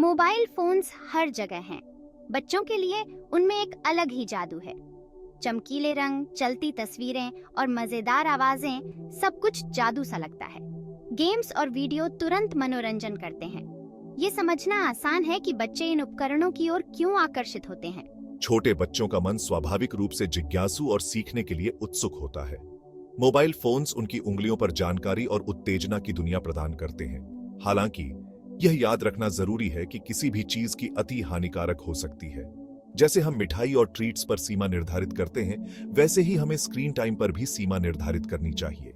Mobile phones हर जगह हैं। बच्चों के लिए उनमें एक अलग ही जादू है। चमकीले रंग, चलती तस्वीरें और मजेदार आवाजें, सब कुछ जादू सा लगता है। गेम्स और वीडियो तुरंत मनोरंजन करते हैं। ये समझना आसान है कि बच्चे इन उपकरणों की ओर क्यों आकर्षित होते हैं। छोटे बच्चों का मन स्वाभाविक रूप से जिज्ञासु और सीखने के लिए उत्सुक होता है। मोबाइल फोन्स उनकी उंगलियों पर जानकारी और उत्तेजना की दुनिया प्रदान करते हैं। हालांकि यह याद रखना जरूरी है कि किसी भी चीज की अति हानिकारक हो सकती है। जैसे हम मिठाई और ट्रीट्स पर सीमा निर्धारित करते हैं, वैसे ही हमें स्क्रीन टाइम पर भी सीमा निर्धारित करनी चाहिए।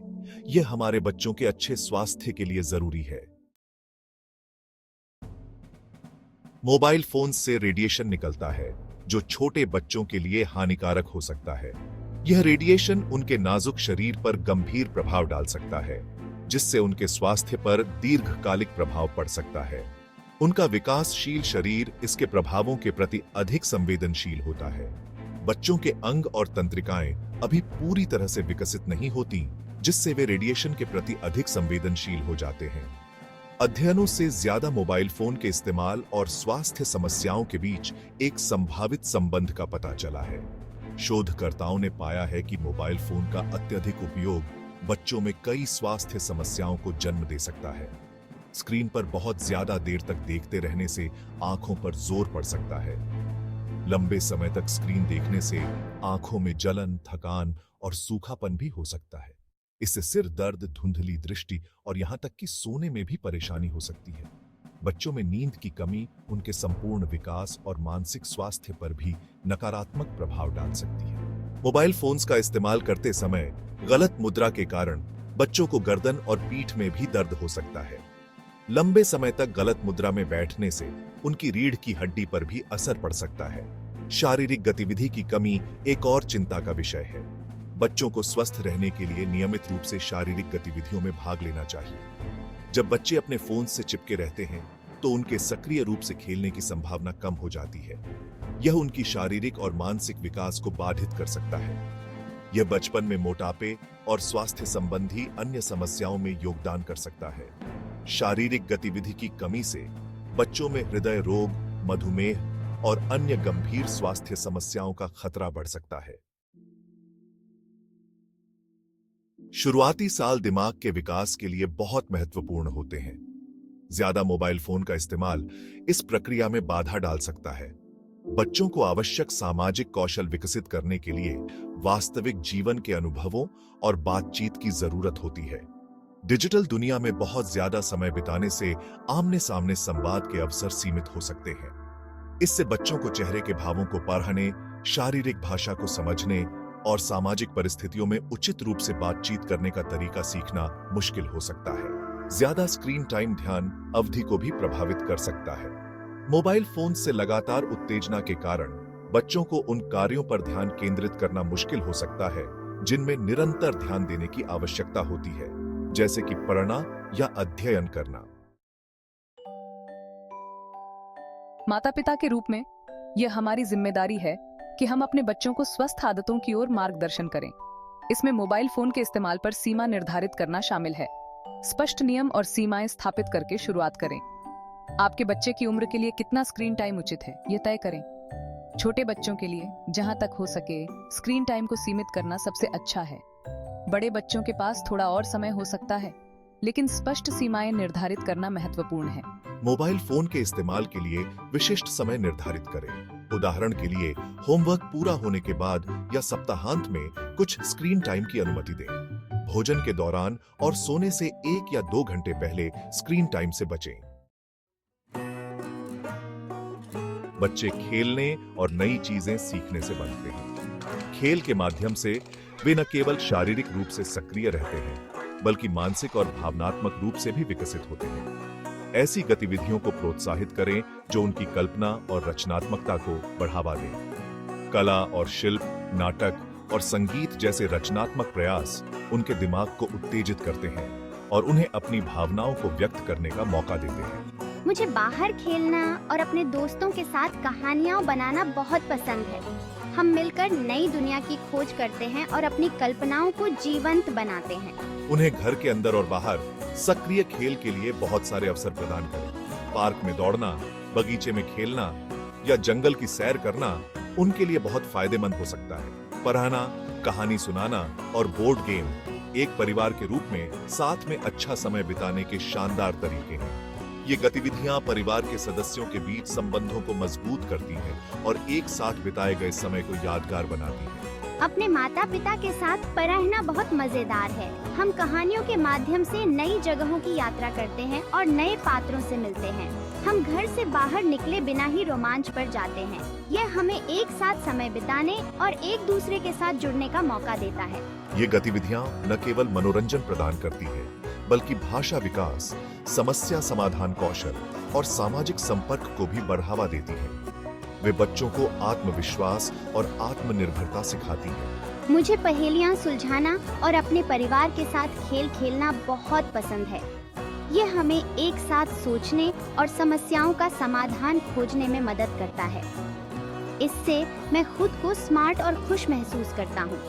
यह हमारे बच्चों के अच्छे स्वास्थ्य के लिए जरूरी है। मोबाइल फोन से रेडिएशन निकलता है जो छोटे बच्चों के लिए हानिकारक हो सकता है। यह रेडिएशन उनके नाजुक शरीर पर गंभीर प्रभाव डाल सकता है, जिससे उनके स्वास्थ्य पर दीर्घकालिक प्रभाव पड़ सकता है। उनका विकासशील शरीर इसके प्रभावों के प्रति अधिक संवेदनशील होता है। बच्चों के अंग और तंत्रिकाएं अभी पूरी तरह से विकसित नहीं होती, जिससे वे रेडिएशन के प्रति अधिक संवेदनशील हो जाते हैं। अध्ययनों से ज्यादा मोबाइल फोन के इस्तेमाल और स्वास्थ्य समस्याओं के बीच एक संभावित संबंध का पता चला है। शोधकर्ताओं ने पाया है कि मोबाइल फोन का अत्यधिक उपयोग बच्चों में कई स्वास्थ्य समस्याओं को जन्म दे सकता है। स्क्रीन पर बहुत ज्यादा देर तक देखते रहने से आंखों पर जोर पड़ सकता है। लंबे समय तक स्क्रीन देखने से आंखों में जलन, थकान और सूखापन भी हो सकता है। इससे सिर दर्द, धुंधली दृष्टि और यहां तक कि सोने में भी परेशानी हो सकती है। बच्चों में नींद की कमी उनके संपूर्ण विकास और मानसिक स्वास्थ्य पर भी नकारात्मक प्रभाव डाल सकती है। मोबाइल फोन्स का इस्तेमाल करते समय गलत मुद्रा के कारण बच्चों को गर्दन और पीठ में भी दर्द हो सकता है। लंबे समय तक गलत मुद्रा में बैठने से उनकी रीढ़ की हड्डी पर भी असर पड़ सकता है। शारीरिक गतिविधि की कमी एक और चिंता का विषय है। बच्चों को स्वस्थ रहने के लिए नियमित रूप से शारीरिक गतिविधियों में भाग लेना चाहिए। जब बच्चे अपने फोन से चिपके रहते हैं तो उनके सक्रिय रूप से खेलने की संभावना कम हो जाती है। यह उनकी शारीरिक और मानसिक विकास को बाधित कर सकता है। यह बचपन में मोटापे और स्वास्थ्य संबंधी अन्य समस्याओं में योगदान कर सकता है। शारीरिक गतिविधि की कमी से बच्चों में हृदय रोग, मधुमेह और अन्य गंभीर स्वास्थ्य समस्याओं का खतरा बढ़ सकता है। शुरुआती साल दिमाग के विकास के लिए बहुत महत्वपूर्ण होते हैं। ज्यादा मोबाइल फोन का इस्तेमाल इस प्रक्रिया में बाधा डाल सकता है। बच्चों को आवश्यक सामाजिक कौशल विकसित करने के लिए वास्तविक जीवन के अनुभवों और बातचीत की जरूरत होती है। डिजिटल दुनिया में बहुत ज्यादा समय बिताने से आमने सामने संवाद के अवसर सीमित हो सकते हैं। इससे बच्चों को चेहरे के भावों को पढ़ने, शारीरिक भाषा को समझने और सामाजिक परिस्थितियों में उचित रूप से बातचीत करने का तरीका सीखना मुश्किल हो सकता है। ज्यादा स्क्रीन टाइम ध्यान अवधि को भी प्रभावित कर सकता है। मोबाइल फोन से लगातार उत्तेजना के कारण बच्चों को उन कार्यों पर ध्यान केंद्रित करना मुश्किल हो सकता है जिनमें निरंतर ध्यान देने की आवश्यकता होती है, जैसे कि पढ़ना या अध्ययन करना। माता पिता के रूप में यह हमारी जिम्मेदारी है कि हम अपने बच्चों को स्वस्थ आदतों की ओर मार्गदर्शन करें। इसमें मोबाइल फोन के इस्तेमाल पर सीमा निर्धारित करना शामिल है। स्पष्ट नियम और सीमाएं स्थापित करके शुरुआत करें। आपके बच्चे की उम्र के लिए कितना स्क्रीन टाइम उचित है, यह तय करें। छोटे बच्चों के लिए जहां तक हो सके स्क्रीन टाइम को सीमित करना सबसे अच्छा है। बड़े बच्चों के पास थोड़ा और समय हो सकता है, लेकिन स्पष्ट सीमाएं निर्धारित करना महत्वपूर्ण है। मोबाइल फोन के इस्तेमाल के लिए विशिष्ट समय निर्धारित करें। उदाहरण के लिए, होमवर्क पूरा होने के बाद या सप्ताहांत में कुछ स्क्रीन टाइम की अनुमति दें। भोजन के दौरान और सोने से 1 या 2 घंटे पहले स्क्रीन टाइम से बचें। बच्चे खेलने और नई चीजें सीखने से बनते हैं। खेल के माध्यम से वे न केवल शारीरिक रूप से सक्रिय रहते हैं, बल्कि मानसिक और भावनात्मक रूप से भी विकसित होते हैं। ऐसी गतिविधियों को प्रोत्साहित करें जो उनकी कल्पना और रचनात्मकता को बढ़ावा दें। कला और शिल्प, नाटक और संगीत जैसे रचनात्मक प्रयास उनके दिमाग को उत्तेजित करते हैं और उन्हें अपनी भावनाओं को व्यक्त करने का मौका देते हैं। मुझे बाहर खेलना और अपने दोस्तों के साथ कहानियाँ बनाना बहुत पसंद है। हम मिलकर नई दुनिया की खोज करते हैं और अपनी कल्पनाओं को जीवंत बनाते हैं। उन्हें घर के अंदर और बाहर सक्रिय खेल के लिए बहुत सारे अवसर प्रदान करें। पार्क में दौड़ना, बगीचे में खेलना या जंगल की सैर करना उनके लिए बहुत फायदेमंद हो सकता है। पढ़ाना, कहानी सुनाना और बोर्ड गेम एक परिवार के रूप में साथ में अच्छा समय बिताने के शानदार तरीके हैं। ये गतिविधियां परिवार के सदस्यों के बीच संबंधों को मजबूत करती हैं और एक साथ बिताए गए समय को यादगार बनाती हैं। अपने माता पिता के साथ पढ़ना बहुत मजेदार है। हम कहानियों के माध्यम से नई जगहों की यात्रा करते हैं और नए पात्रों से मिलते हैं। हम घर से बाहर निकले बिना ही रोमांच पर जाते हैं। यह हमें एक साथ समय बिताने और एक दूसरे के साथ जुड़ने का मौका देता है। ये गतिविधियां न केवल मनोरंजन प्रदान करती हैं, बल्कि भाषा विकास, समस्या समाधान कौशल और सामाजिक संपर्क को भी बढ़ावा देती हैं। वे बच्चों को आत्मविश्वास और आत्मनिर्भरता सिखाती हैं। मुझे पहेलियां सुलझाना और अपने परिवार के साथ खेल खेलना बहुत पसंद है। ये हमें एक साथ सोचने और समस्याओं का समाधान खोजने में मदद करता है। इससे मैं खुद को स्मार्ट और खुश महसूस करता हूँ।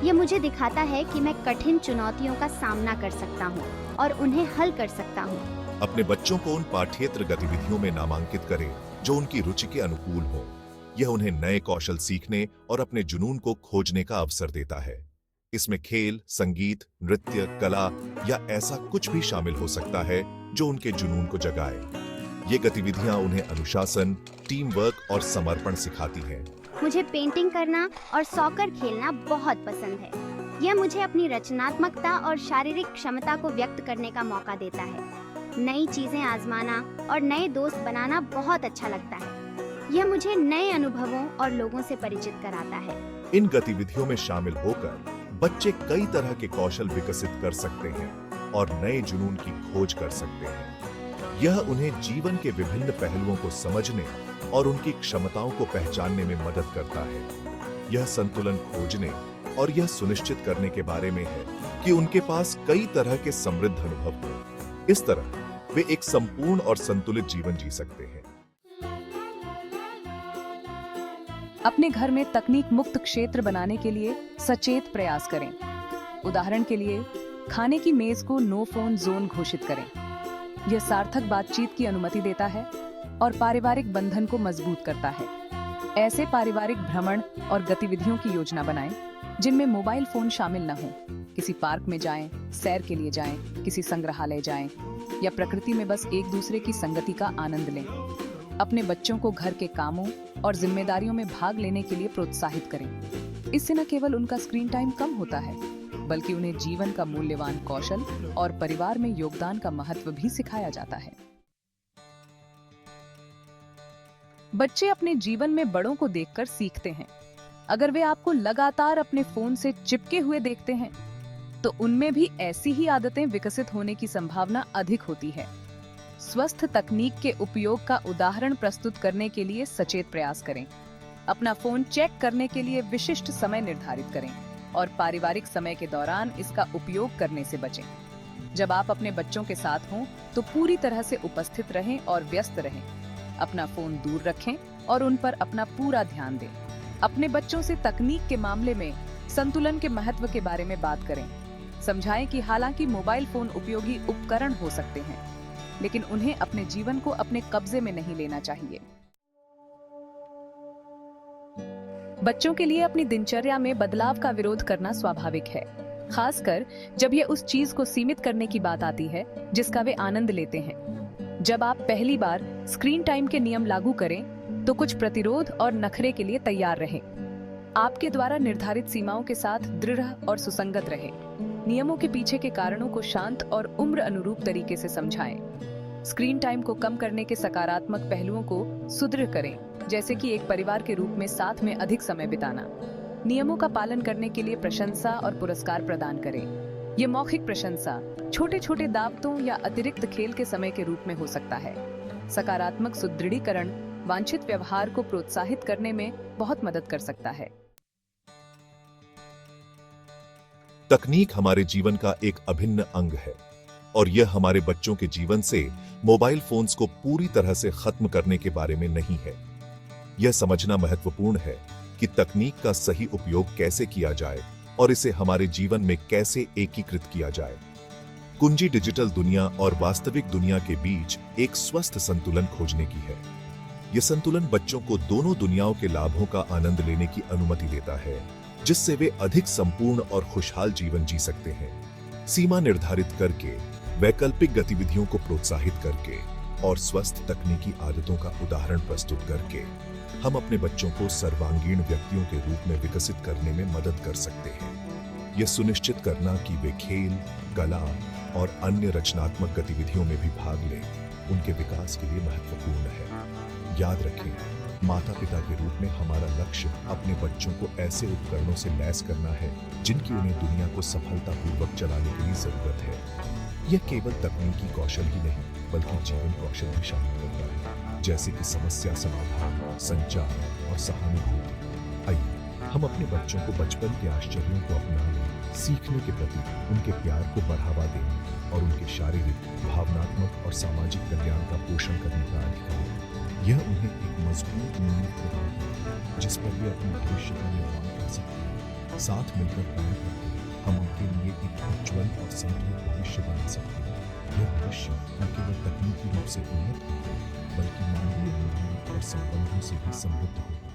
ये मुझे दिखाता है कि मैं कठिन चुनौतियों का सामना कर सकता हूँ और उन्हें हल कर सकता हूँ। अपने बच्चों को उन पाठ्येतर गतिविधियों में नामांकित करें जो उनकी रुचि के अनुकूल हो। यह उन्हें नए कौशल सीखने और अपने जुनून को खोजने का अवसर देता है। इसमें खेल, संगीत, नृत्य, कला या ऐसा कुछ भी शामिल हो सकता है जो उनके जुनून को जगाए। ये गतिविधियां उन्हें अनुशासन, टीम वर्क और समर्पण सिखाती हैं। मुझे पेंटिंग करना और सॉकर खेलना बहुत पसंद है। यह मुझे अपनी रचनात्मकता और शारीरिक क्षमता को व्यक्त करने का मौका देता है। नई चीजें आजमाना और नए दोस्त बनाना बहुत अच्छा लगता है। यह मुझे नए अनुभवों और लोगों से परिचित कराता है। इन गतिविधियों में शामिल होकर बच्चे कई तरह के कौशल विकसित कर सकते हैं और नए जुनून की खोज कर सकते हैं। यह उन्हें जीवन के विभिन्न पहलुओं को समझने और उनकी क्षमताओं को पहचानने में मदद करता है। यह संतुलन खोजने और यह सुनिश्चित करने के बारे में है कि उनके पास कई तरह के समृद्ध अनुभव हो। इस तरह वे एक संपूर्ण और संतुलित जीवन जी सकते हैं। अपने घर में तकनीक मुक्त क्षेत्र बनाने के लिए सचेत प्रयास करें। उदाहरण के लिए, खाने की मेज को नो फोन जोन घोषित करें। यह सार्थक बातचीत की अनुमति देता है और पारिवारिक बंधन को मजबूत करता है। ऐसे पारिवारिक भ्रमण और गतिविधियों की योजना बनाएं जिनमें मोबाइल फोन शामिल न हो। किसी पार्क में जाएं, सैर के लिए जाएं, किसी संग्रहालय जाएं या प्रकृति में बस एक दूसरे की संगति का आनंद लें। अपने बच्चों को घर के कामों और जिम्मेदारियों में भाग लेने के लिए प्रोत्साहित करें। इससे न केवल उनका स्क्रीन टाइम कम होता है, बल्कि उन्हें जीवन का मूल्यवान कौशल और परिवार में योगदान का महत्व भी सिखाया जाता है। बच्चे अपने जीवन में बड़ों को देखकर सीखते हैं। अगर वे आपको लगातार अपने फोन से चिपके हुए देखते हैं, तो उनमें भी ऐसी ही आदतें विकसित होने की संभावना अधिक होती है। स्वस्थ तकनीक के उपयोग का उदाहरण प्रस्तुत करने के लिए सचेत प्रयास करें। अपना फोन चेक करने के लिए विशिष्ट समय निर्धारित करें और पारिवारिक समय के दौरान इसका उपयोग करने से बचें। जब आप अपने बच्चों के साथ हों, तो पूरी तरह से उपस्थित रहें और व्यस्त रहें। अपना फोन दूर रखें और उन पर अपना पूरा ध्यान दें। अपने बच्चों से तकनीक के मामले में संतुलन के महत्व के बारे में बात करें। समझाएं कि हालांकि मोबाइल फोन उपयोगी उपकरण हो सकते हैं, लेकिन उन्हें अपने जीवन को अपने कब्जे में नहीं लेना चाहिए। बच्चों के लिए अपनी दिनचर्या में बदलाव का विरोध करना स्वाभाविक है, खासकर जब यह उस चीज को सीमित करने की बात आती है जिसका वे आनंद लेते हैं। जब आप पहली बार स्क्रीन टाइम के नियम लागू करें, तो कुछ प्रतिरोध और नखरे के लिए तैयार रहें। आपके द्वारा निर्धारित सीमाओं के साथ दृढ़ और सुसंगत रहें। नियमों के पीछे के कारणों को शांत और उम्र अनुरूप तरीके से समझाएं। स्क्रीन टाइम को कम करने के सकारात्मक पहलुओं को सुदृढ़ करें, जैसे कि एक परिवार के रूप में साथ में अधिक समय बिताना। नियमों का पालन करने के लिए प्रशंसा और पुरस्कार प्रदान करें। ये मौखिक प्रशंसा छोटे छोटे दावतों या अतिरिक्त खेल के समय के रूप में हो सकता है। सकारात्मक सुदृढ़ीकरण वांछित व्यवहार को प्रोत्साहित करने में बहुत मदद कर सकता है। तकनीक हमारे जीवन का एक अभिन्न अंग है और यह हमारे बच्चों के जीवन से मोबाइल फोन्स को पूरी तरह से खत्म करने के बारे में नहीं है। यह समझना महत्वपूर्ण है कि तकनीक का सही उपयोग कैसे किया जाए और इसे हमारे जीवन में कैसे एकीकृत किया जाए। कुंजी डिजिटल दुनिया और वास्तविक दुनिया के बीच एक स्वस्थ संतुलन खोजने की है। ये संतुलन बच्चों को दोनों दुनियाओं के लाभों का आनंद लेने की अनुमति देता है, जिससे वे अधिक संपूर्ण और खुशहाल जीवन जी सकते हैं। सीमा निर्धारित करके, वैकल्पिक गतिविधियों को प्रोत्साहित करके और स्वस्थ तकनीकी आदतों का उदाहरण प्रस्तुत करके हम अपने बच्चों को सर्वांगीण व्यक्तियों के रूप में विकसित करने में मदद कर सकते हैं। यह सुनिश्चित करना कि वे खेल, कला और अन्य रचनात्मक गतिविधियों में भी भाग लें, उनके विकास के लिए महत्वपूर्ण है। याद रखें, माता पिता के रूप में हमारा लक्ष्य अपने बच्चों को ऐसे उपकरणों से लैस करना है जिनकी उन्हें दुनिया को सफलतापूर्वक चलाने के लिए जरूरत है। यह केवल तकनीकी कौशल ही नहीं, बल्कि जीवन कौशल भी शामिल करता है, जैसे कि समस्या समाधान, संचार और सहानुभूति। आइए हम अपने बच्चों को बचपन के आश्चर्यों को अपनाने, सीखने के प्रति उनके प्यार को बढ़ावा देने और उनके शारीरिक, भावनात्मक और सामाजिक कल्याण का पोषण करने का आदि करें। यह उन्हें एक मजबूत नींव प्रदान करेगा, जिस पर वे अपने भविष्य का निर्माण कर सकते हैं। साथ मिलकर काम करके हम उनके लिए एक उज्ज्वल और संतुलित भविष्य बना सकते हैं। यह भविष्य न केवल तकनीकी रूप से उन्नत होगा, बल्कि मानवीय मूल्यों और संबंधों से भी समृद्ध होगा।